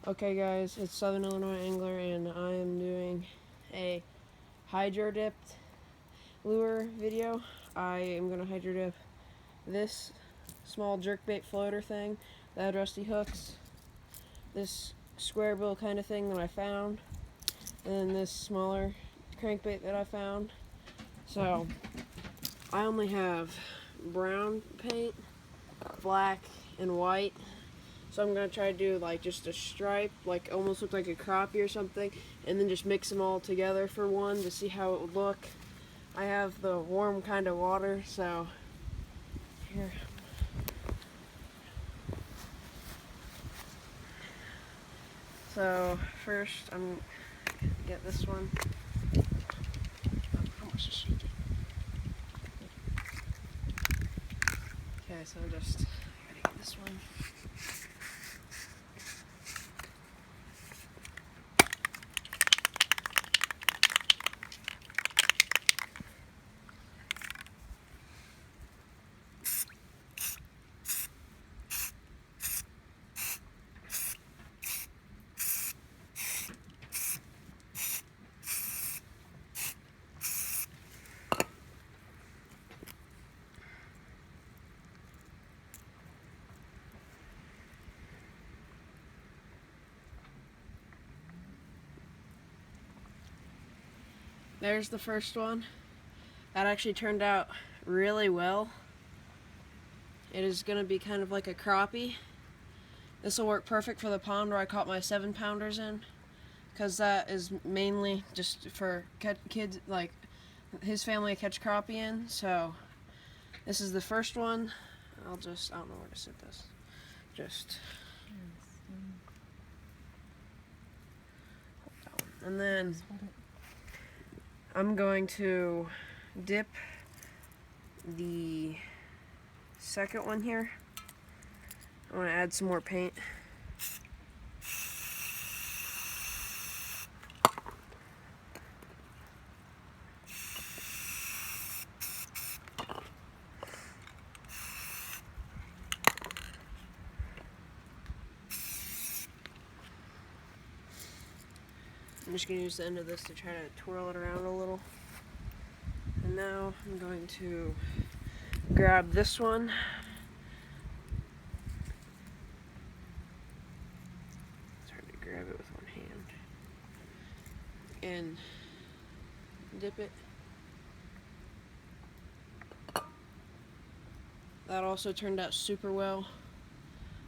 Okay guys, it's Southern Illinois Angler and I am doing a hydro dipped lure video. I am going to hydro dip this small jerkbait floater thing that had rusty hooks, this square bill kind of thing that I found, and then this smaller crankbait that I found. So I only have brown paint, black, and white. So I'm going to try to do like just a stripe, like almost look like a crappie or something, and then just mix them all together for one to see how it would look. I have the warm kind of water, so here. So first I'm going to get this one. How much is she? Okay, so just gotta get this one. There's the first one. That actually turned out really well. It is going to be kind of like a crappie. This will work perfect for the pond where I caught my 7-pounders in, because that is mainly just for kids, like his family catch crappie in. So this is the first one. I don't know where to sit this. And then I'm going to dip the second one here. I want to add some more paint. I'm just going to use the end of this to try to twirl it around a little. And now I'm going to grab this one. It's hard to grab it with one hand. And dip it. That also turned out super well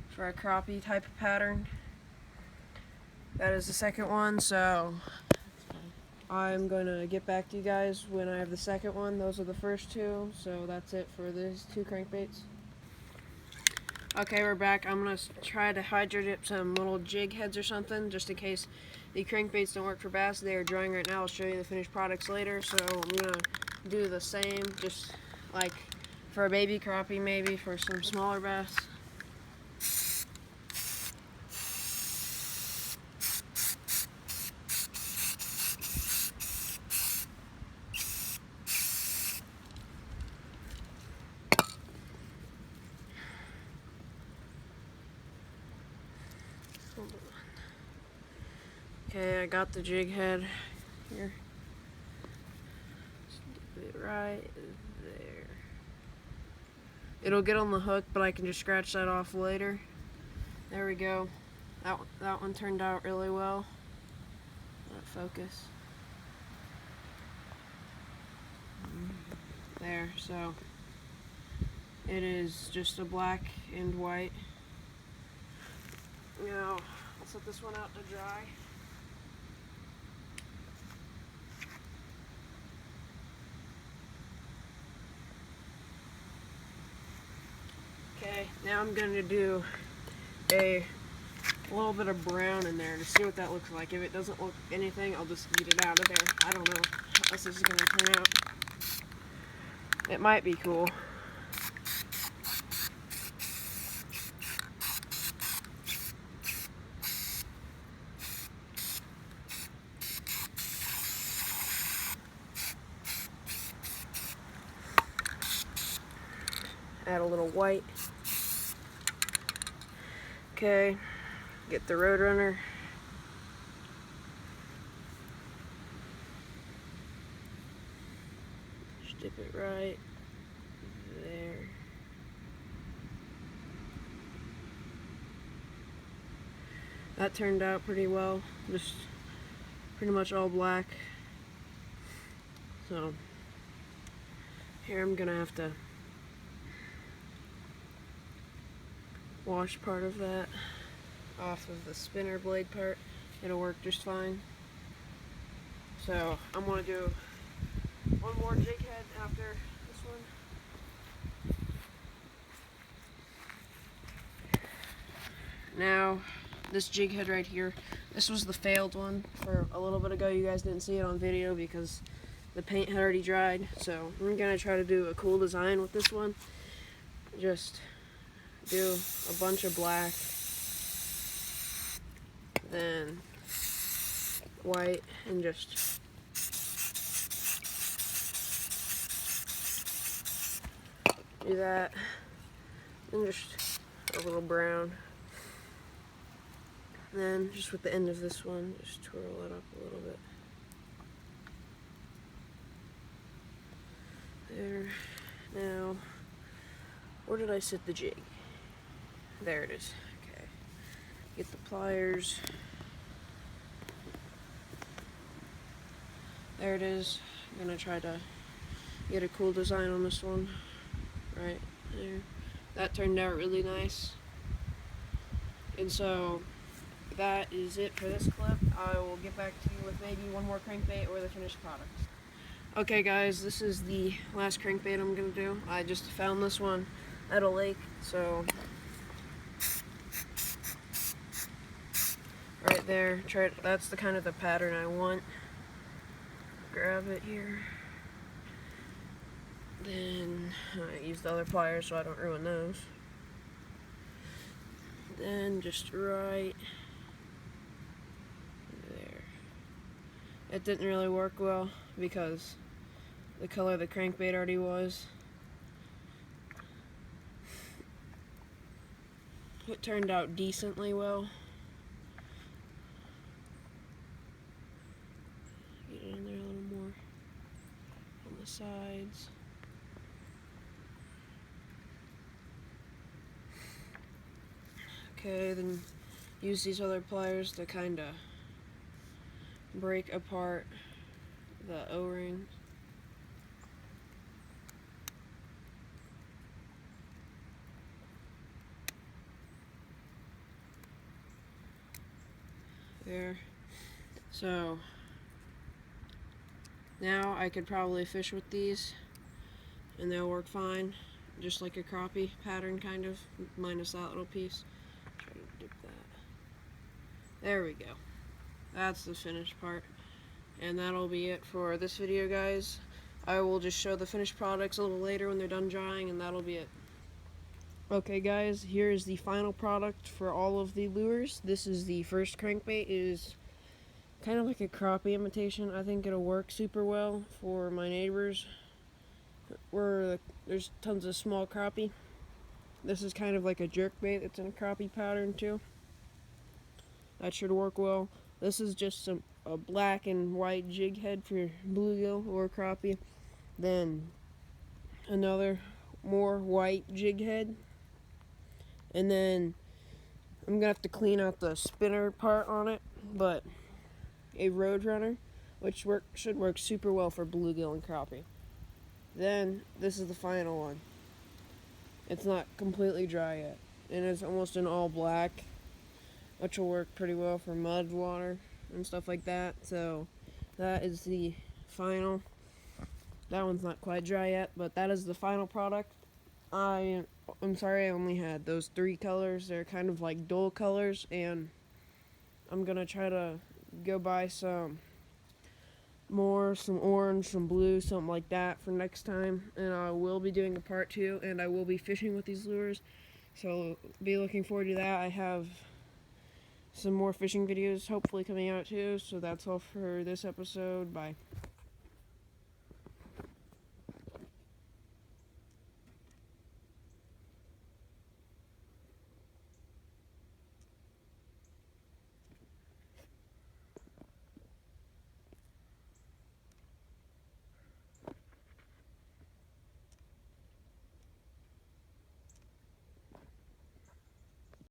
for a crappie type of pattern. That is the second one, so I'm going to get back to you guys when I have the second one. Those are the first two, so that's it for these two crankbaits. Okay, we're back. I'm going to try to hydro dip some little jig heads or something, just in case the crankbaits don't work for bass. They are drying right now. I'll show you the finished products later, so I'm going to do the same, just like for a baby crappie, maybe for some smaller bass. Okay, I got the jig head here. Just dip it right there. It'll get on the hook, but I can just scratch that off later. There we go. That one turned out really well. Let it focus. There, so it is just a black and white. Now, I'll set this one out to dry. Okay, now I'm going to do a little bit of brown in there to see what that looks like. If it doesn't look anything, I'll just get it out of there. I don't know how this is going to turn out. It might be cool. Add a little white. Okay, get the Roadrunner. Just dip it right there. That turned out pretty well, just pretty much all black. So here I'm gonna have to wash part of that off of the spinner blade part. It'll work just fine. So I'm gonna do one more jig head after this one. Now, this jig head right here, this was the failed one for a little bit ago. You guys didn't see it on video because the paint had already dried. So I'm gonna try to do a cool design with this one. Just do a bunch of black, then white, and just do that, and just a little brown. Then just with the end of this one, just twirl it up a little bit. There. Now, where did I set the jig? There it is. Okay. Get the pliers. There it is. I'm gonna try to get a cool design on this one. Right there. That turned out really nice. And so that is it for this clip. I will get back to you with maybe one more crankbait or the finished product. Okay guys, this is the last crankbait I'm gonna do. I just found this one at a lake, so right there, that's the kind of the pattern I want. Grab it here. Then I use the other pliers so I don't ruin those. Then just right there. It didn't really work well because the color the crankbait already was. It turned out decently well. Get it in there a little more on the sides. Okay, then use these other pliers to kind of break apart the O-rings. There. So now I could probably fish with these and they'll work fine, just like a crappie pattern kind of, minus that little piece. Try to dip that. There we go. That's the finished part. And that'll be it for this video, guys. I will just show the finished products a little later when they're done drying, and that'll be it. Okay guys, here is the final product for all of the lures. This is the first crankbait. It is kind of like a crappie imitation. I think it'll work super well for my neighbors where there's tons of small crappie. This is kind of like a jerkbait that's in a crappie pattern too. That should work well. This is just a black and white jig head for bluegill or crappie. Then another more white jig head. And then I'm gonna have to clean out the spinner part on it, but a Roadrunner, which should work super well for bluegill and crappie. Then this is the final one. It's not completely dry yet, and it's almost an all black, which will work pretty well for mud water and stuff like that. So that is the final. That one's not quite dry yet, but that is the final product. I'm sorry I only had those 3 colors. They're kind of like dull colors, and I'm gonna try to go buy some orange, some blue, something like that for next time. And I will be doing a part 2, and I will be fishing with these lures, so be looking forward to that. I have some more fishing videos hopefully coming out too, so that's all for this episode. Bye.